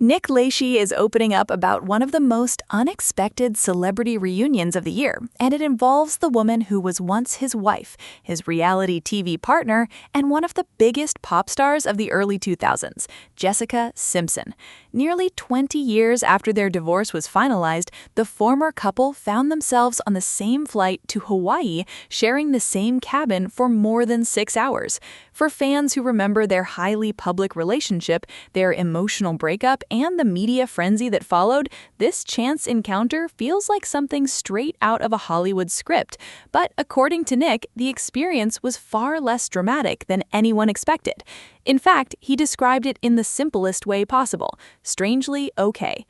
Nick Lachey is opening up about one of the most unexpected celebrity reunions of the year, and it involves the woman who was once his wife, his reality TV partner, and one of the biggest pop stars of the early 2000s, Jessica Simpson. Nearly 20 years after their divorce was finalized, the former couple found themselves on the same flight to Hawaii, sharing the same cabin for more than 6 hours. For fans who remember their highly public relationship, their emotional breakup, and the media frenzy that followed, this chance encounter feels like something straight out of a Hollywood script. But according to Nick, the experience was far less dramatic than anyone expected. In fact, he described it in the simplest way possible: strangely okay.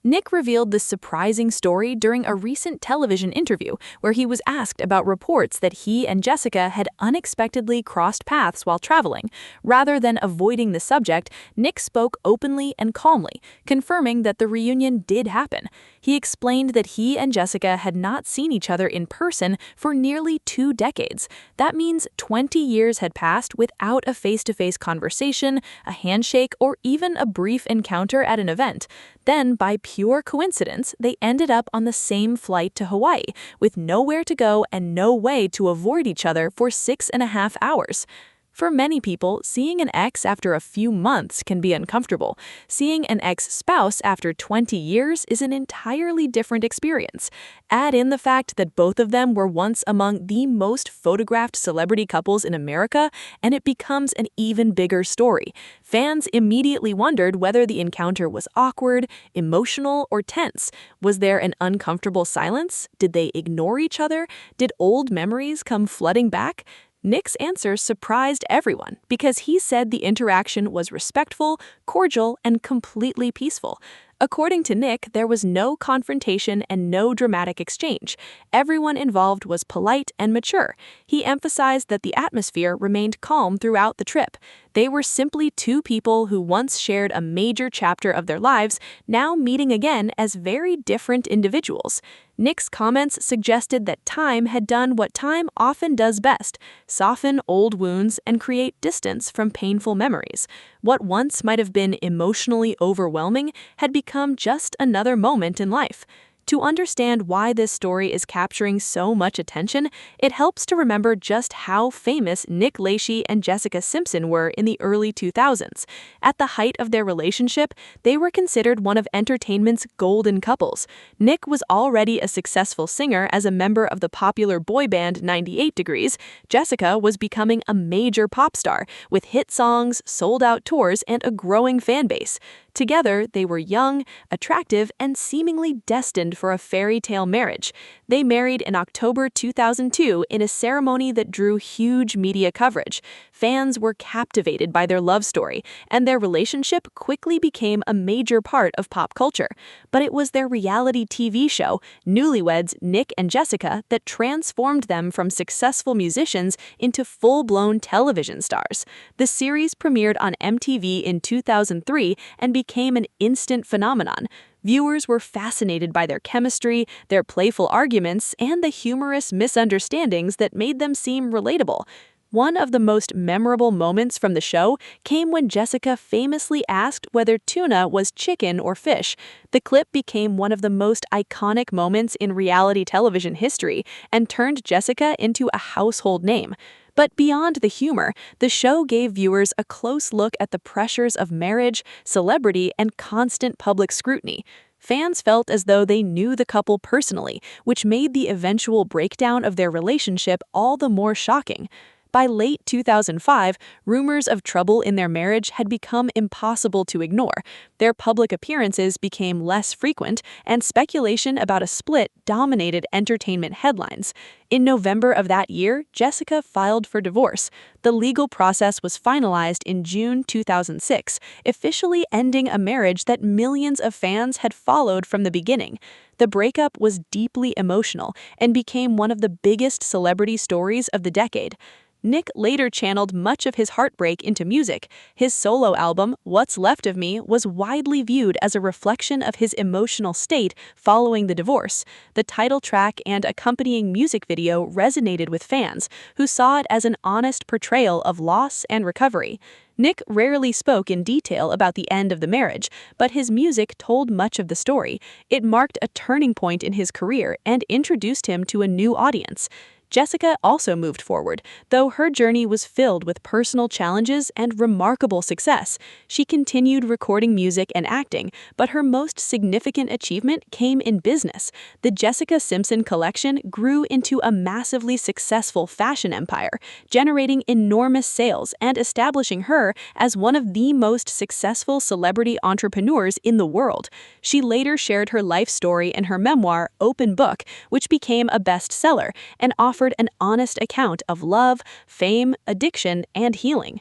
Nick revealed this surprising story during a recent television interview where he was asked about reports that he and Jessica had unexpectedly crossed paths while traveling. Rather than avoiding the subject, Nick spoke openly and calmly, confirming that the reunion did happen. He explained that he and Jessica had not seen each other in person for nearly 2 decades. That means 20 years had passed without a face-to-face conversation, a handshake, or even a brief encounter at an event. Then, by pure coincidence, they ended up on the same flight to Hawaii, with nowhere to go and no way to avoid each other for 6.5 hours. For many people, seeing an ex after a few months can be uncomfortable. Seeing an ex-spouse after 20 years is an entirely different experience. Add in the fact that both of them were once among the most photographed celebrity couples in America, and it becomes an even bigger story. Fans immediately wondered whether the encounter was awkward, emotional, or tense. Was there an uncomfortable silence? Did they ignore each other? Did old memories come flooding back? Nick's answer surprised everyone because he said the interaction was respectful, cordial, and completely peaceful. According to Nick, there was no confrontation and no dramatic exchange. Everyone involved was polite and mature. He emphasized that the atmosphere remained calm throughout the trip. They were simply two people who once shared a major chapter of their lives, now meeting again as very different individuals. Nick's comments suggested that time had done what time often does best: soften old wounds and create distance from painful memories. What once might have been emotionally overwhelming had become just another moment in life. To understand why this story is capturing so much attention, it helps to remember just how famous Nick Lachey and Jessica Simpson were in the early 2000s. At the height of their relationship, they were considered one of entertainment's golden couples. Nick was already a successful singer as a member of the popular boy band 98 Degrees. Jessica was becoming a major pop star, with hit songs, sold-out tours, and a growing fan base. Together, they were young, attractive, and seemingly destined for a fairy tale marriage. They married in October 2002 in a ceremony that drew huge media coverage. Fans were captivated by their love story, and their relationship quickly became a major part of pop culture. But it was their reality TV show, Newlyweds, Nick and Jessica, that transformed them from successful musicians into full-blown television stars. The series premiered on MTV in 2003 and became an instant phenomenon. Viewers were fascinated by their chemistry, their playful arguments, and the humorous misunderstandings that made them seem relatable. One of the most memorable moments from the show came when Jessica famously asked whether tuna was chicken or fish. The clip became one of the most iconic moments in reality television history and turned Jessica into a household name. But beyond the humor, the show gave viewers a close look at the pressures of marriage, celebrity, and constant public scrutiny. Fans felt as though they knew the couple personally, which made the eventual breakdown of their relationship all the more shocking. By late 2005, rumors of trouble in their marriage had become impossible to ignore. Their public appearances became less frequent, and speculation about a split dominated entertainment headlines. In November of that year, Jessica filed for divorce. The legal process was finalized in June 2006, officially ending a marriage that millions of fans had followed from the beginning. The breakup was deeply emotional and became one of the biggest celebrity stories of the decade. Nick later channeled much of his heartbreak into music. His solo album, What's Left of Me, was widely viewed as a reflection of his emotional state following the divorce. The title track and accompanying music video resonated with fans, who saw it as an honest portrayal of loss and recovery. Nick rarely spoke in detail about the end of the marriage, but his music told much of the story. It marked a turning point in his career and introduced him to a new audience. Jessica also moved forward, though her journey was filled with personal challenges and remarkable success. She continued recording music and acting, but her most significant achievement came in business. The Jessica Simpson collection grew into a massively successful fashion empire, generating enormous sales and establishing her as one of the most successful celebrity entrepreneurs in the world. She later shared her life story in her memoir, Open Book, which became a bestseller and offered an honest account of love, fame, addiction, and healing.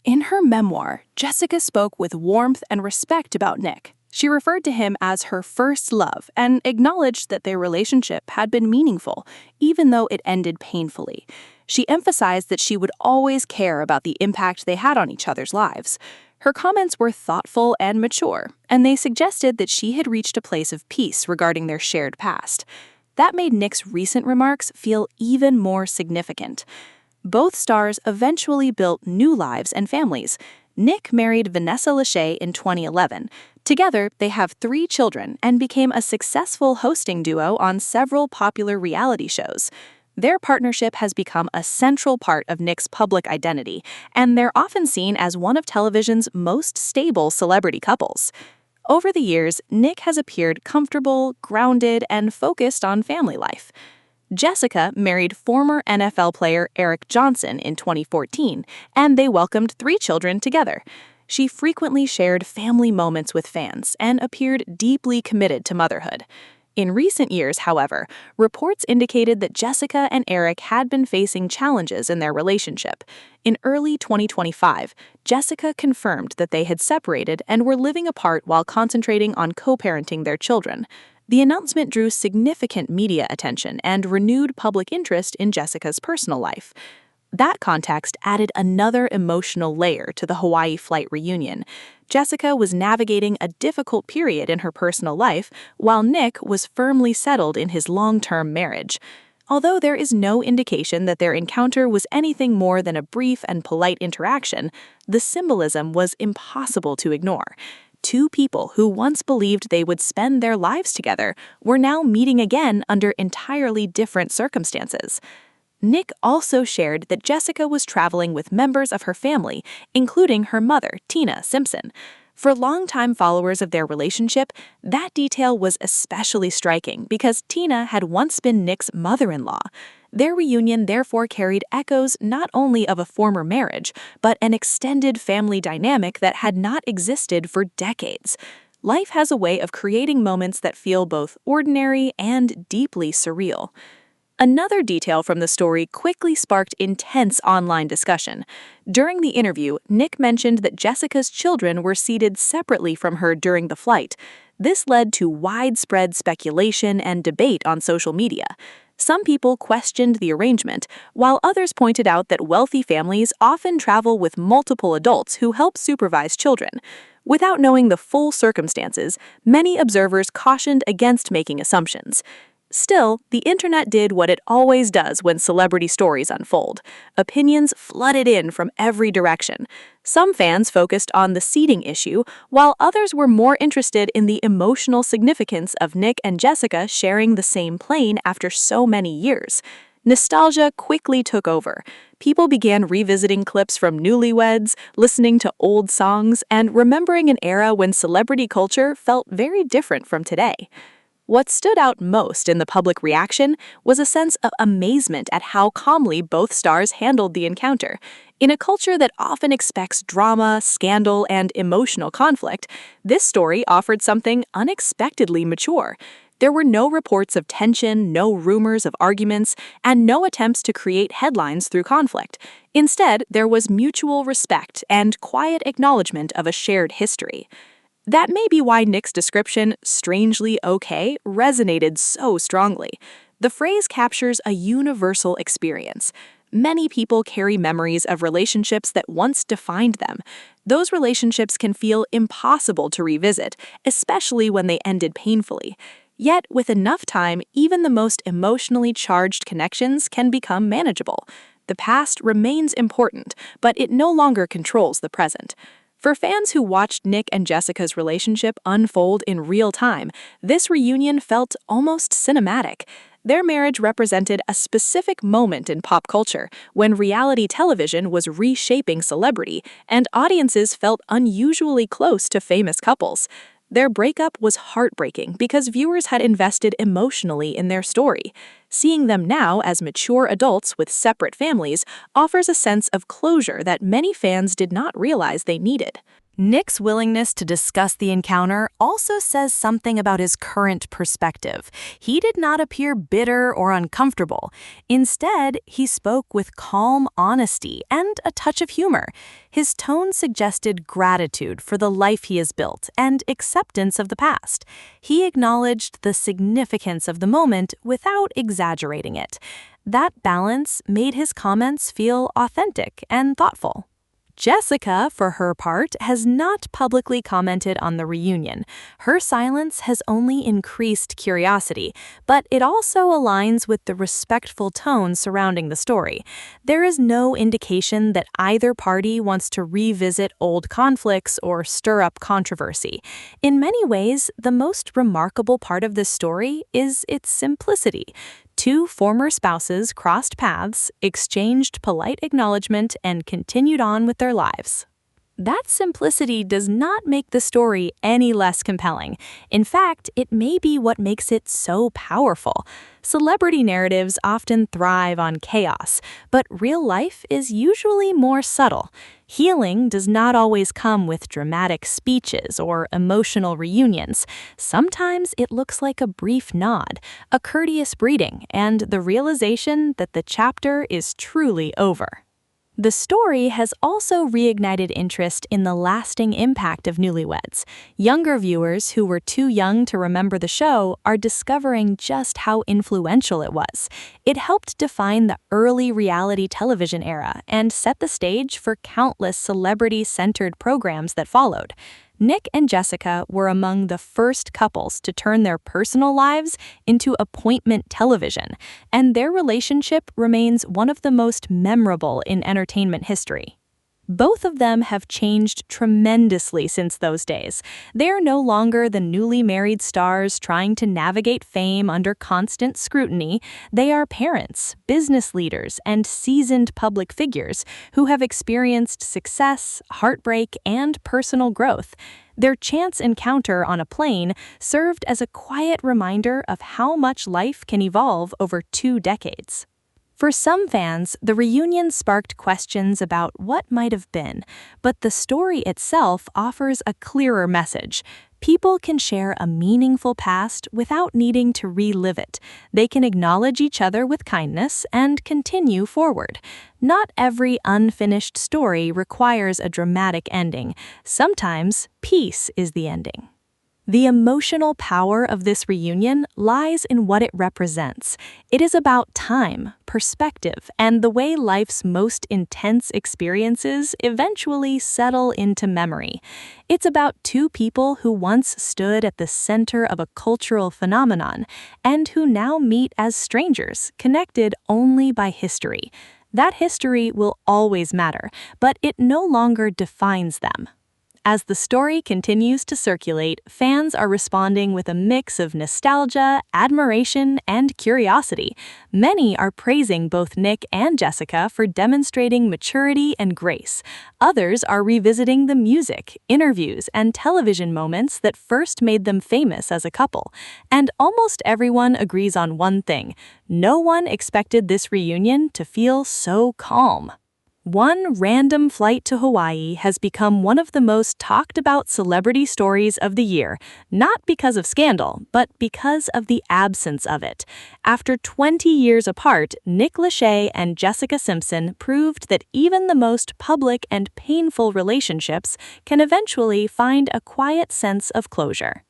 In her memoir, Jessica spoke with warmth and respect about Nick. She referred to him as her first love and acknowledged that their relationship had been meaningful, even though it ended painfully. She emphasized that she would always care about the impact they had on each other's lives. Her comments were thoughtful and mature, and they suggested that she had reached a place of peace regarding their shared past. That made Nick's recent remarks feel even more significant. Both stars eventually built new lives and families. Nick married Vanessa Lachey in 2011. Together, they have 3 children and became a successful hosting duo on several popular reality shows. Their partnership has become a central part of Nick's public identity, and they're often seen as one of television's most stable celebrity couples. Over the years, Nick has appeared comfortable, grounded, and focused on family life. Jessica married former NFL player Eric Johnson in 2014, and they welcomed 3 children together. She frequently shared family moments with fans and appeared deeply committed to motherhood. In recent years, however, reports indicated that Jessica and Eric had been facing challenges in their relationship. In early 2025, Jessica confirmed that they had separated and were living apart while concentrating on co-parenting their children. The announcement drew significant media attention and renewed public interest in Jessica's personal life. That context added another emotional layer to the Hawaii flight reunion. Jessica was navigating a difficult period in her personal life, while Nick was firmly settled in his long-term marriage. Although there is no indication that their encounter was anything more than a brief and polite interaction, the symbolism was impossible to ignore. 2 people who once believed they would spend their lives together were now meeting again under entirely different circumstances. Nick also shared that Jessica was traveling with members of her family, including her mother, Tina Simpson. For longtime followers of their relationship, that detail was especially striking because Tina had once been Nick's mother-in-law. Their reunion therefore carried echoes not only of a former marriage, but an extended family dynamic that had not existed for decades. Life has a way of creating moments that feel both ordinary and deeply surreal. Another detail from the story quickly sparked intense online discussion. During the interview, Nick mentioned that Jessica's children were seated separately from her during the flight. This led to widespread speculation and debate on social media. Some people questioned the arrangement, while others pointed out that wealthy families often travel with multiple adults who help supervise children. Without knowing the full circumstances, many observers cautioned against making assumptions. Still, the internet did what it always does when celebrity stories unfold. Opinions flooded in from every direction. Some fans focused on the seating issue, while others were more interested in the emotional significance of Nick and Jessica sharing the same plane after so many years. Nostalgia quickly took over. People began revisiting clips from Newlyweds, listening to old songs, and remembering an era when celebrity culture felt very different from today. What stood out most in the public reaction was a sense of amazement at how calmly both stars handled the encounter. In a culture that often expects drama, scandal, and emotional conflict, this story offered something unexpectedly mature. There were no reports of tension, no rumors of arguments, and no attempts to create headlines through conflict. Instead, there was mutual respect and quiet acknowledgement of a shared history. That may be why Nick's description, "strangely okay," resonated so strongly. The phrase captures a universal experience. Many people carry memories of relationships that once defined them. Those relationships can feel impossible to revisit, especially when they ended painfully. Yet, with enough time, even the most emotionally charged connections can become manageable. The past remains important, but it no longer controls the present. For fans who watched Nick and Jessica's relationship unfold in real time, this reunion felt almost cinematic. Their marriage represented a specific moment in pop culture when reality television was reshaping celebrity and audiences felt unusually close to famous couples. Their breakup was heartbreaking because viewers had invested emotionally in their story. Seeing them now as mature adults with separate families offers a sense of closure that many fans did not realize they needed. Nick's willingness to discuss the encounter also says something about his current perspective. He did not appear bitter or uncomfortable. Instead, he spoke with calm honesty and a touch of humor. His tone suggested gratitude for the life he has built and acceptance of the past. He acknowledged the significance of the moment without exaggerating it. That balance made his comments feel authentic and thoughtful. Jessica, for her part, has not publicly commented on the reunion. Her silence has only increased curiosity, but it also aligns with the respectful tone surrounding the story. There is no indication that either party wants to revisit old conflicts or stir up controversy. In many ways, the most remarkable part of this story is its simplicity. Two former spouses crossed paths, exchanged polite acknowledgement, and continued on with their lives. That simplicity does not make the story any less compelling. In fact, it may be what makes it so powerful. Celebrity narratives often thrive on chaos, but real life is usually more subtle. Healing does not always come with dramatic speeches or emotional reunions. Sometimes it looks like a brief nod, a courteous greeting, and the realization that the chapter is truly over. The story has also reignited interest in the lasting impact of Newlyweds. Younger viewers who were too young to remember the show are discovering just how influential it was. It helped define the early reality television era and set the stage for countless celebrity-centered programs that followed. Nick and Jessica were among the first couples to turn their personal lives into appointment television, and their relationship remains one of the most memorable in entertainment history. Both of them have changed tremendously since those days. They are no longer the newly married stars trying to navigate fame under constant scrutiny. They are parents, business leaders, and seasoned public figures who have experienced success, heartbreak, and personal growth. Their chance encounter on a plane served as a quiet reminder of how much life can evolve over 2 decades. For some fans, the reunion sparked questions about what might have been, but the story itself offers a clearer message. People can share a meaningful past without needing to relive it. They can acknowledge each other with kindness and continue forward. Not every unfinished story requires a dramatic ending. Sometimes, peace is the ending. The emotional power of this reunion lies in what it represents. It is about time, perspective, and the way life's most intense experiences eventually settle into memory. It's about two people who once stood at the center of a cultural phenomenon and who now meet as strangers, connected only by history. That history will always matter, but it no longer defines them. As the story continues to circulate, fans are responding with a mix of nostalgia, admiration, and curiosity. Many are praising both Nick and Jessica for demonstrating maturity and grace. Others are revisiting the music, interviews, and television moments that first made them famous as a couple. And almost everyone agrees on one thing: no one expected this reunion to feel so calm. One random flight to Hawaii has become one of the most talked about celebrity stories of the year, not because of scandal, but because of the absence of it. After 20 years apart, Nick Lachey and Jessica Simpson proved that even the most public and painful relationships can eventually find a quiet sense of closure.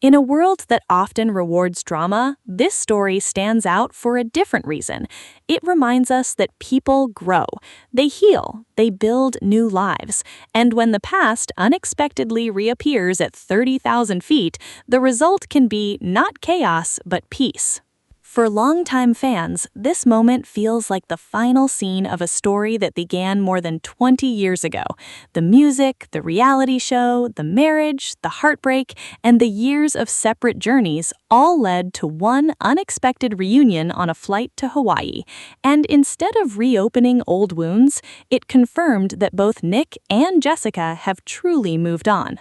In a world that often rewards drama, this story stands out for a different reason. It reminds us that people grow, they heal, they build new lives, and when the past unexpectedly reappears at 30,000 feet, the result can be not chaos but peace. For longtime fans, this moment feels like the final scene of a story that began more than 20 years ago. The music, the reality show, the marriage, the heartbreak, and the years of separate journeys all led to one unexpected reunion on a flight to Hawaii. And instead of reopening old wounds, it confirmed that both Nick and Jessica have truly moved on.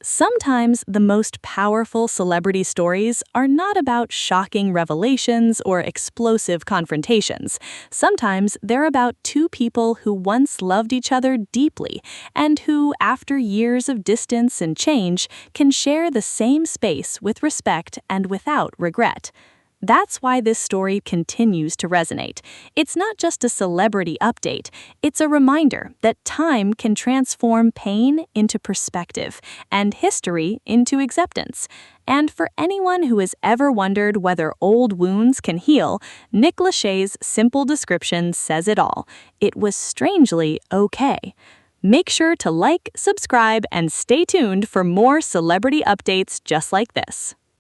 Sometimes the most powerful celebrity stories are not about shocking revelations or explosive confrontations. Sometimes they're about two people who once loved each other deeply and who, after years of distance and change, can share the same space with respect and without regret. That's why this story continues to resonate. It's not just a celebrity update, it's a reminder that time can transform pain into perspective and history into acceptance. And for anyone who has ever wondered whether old wounds can heal, Nick Lachey's simple description says it all. It was strangely okay. Make sure to like, subscribe, and stay tuned for more celebrity updates just like this.